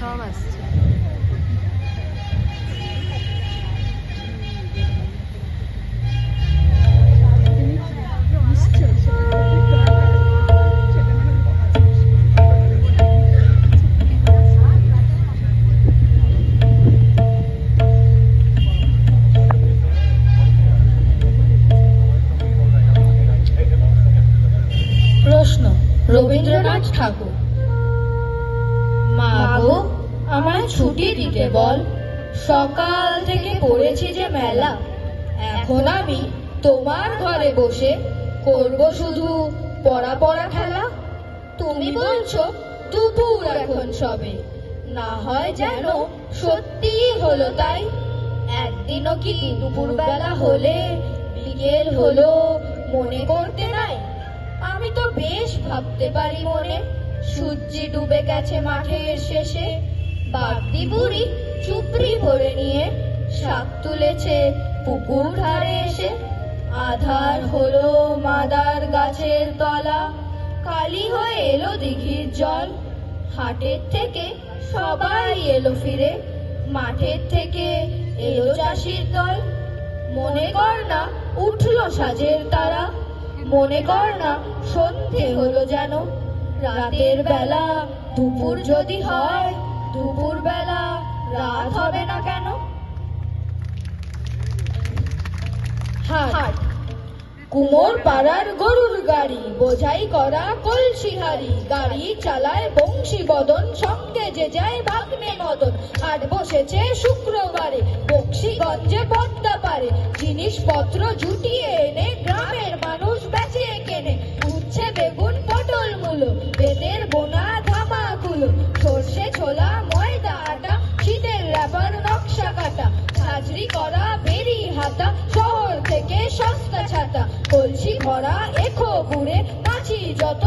সব আসছে। প্রশ্ন রবীন্দ্রনাথ ঠাকুর। মা গো, আমায় ছুটি দিতে বল, সকাল থেকে পড়েছি যে মেলা। এখন আমি তোমার ঘরে বসে করব শুধু পড়া পড়া খেলা। তুমি বলছো দুপুর এখন সবে, না হয় যেন সত্যি হলো তাই। একদিনও কি দুপুর বেলা হলে বিকেল হলো মনে করতে নাই? আমি তো বেশ ভাবতে পারি মনে, সূর্যি ডুবে গেছে মাঠের শেষে। বাগদি বুড়ি চুপড়ি ভরে নিয়ে শাক তুলেছে পুকুর ধারে এসে। আধার হলো মাদার গাছের তলা, কালি হয়ে এলো দিঘির জল। হাটের থেকে সবাই এলো ফিরে, মাঠের থেকে এলো চাষির দল। মনে কর না উঠলো সাজের তারা, মনে কর না সন্ধে হলো যেন। রাতের বেলা দুপুর যদি হয়, দুপুর বেলা রাত হবে না কেন? হাট। কুমোর পাড়ার গরুর গাড়ি, বোঝাই করা কলসি হাড়ি। গাড়ি চালায় বংশী বদন, সঙ্গে যে যায় ভাগ্নে মদন। হাট বসেছে শুক্রবারে, বক্সিগঞ্জে পদ্মা পারে। জিনিসপত্র জুটিয়ে এনে গ্রামের মানুষ বেচে কেনে। উচ্ছে বেগুন পটল মূলো, বেতের বোনা ধামাকুলো। সর্ষে ছোলা ময়দা আটা, শীতের র্যাপার নকশা কাটা। ঝাঁঝরি করা বেরি হাতা, শহর থেকে সস্তা ছাতা। কলসি ভরা এখো গুড়ে, মাছি যত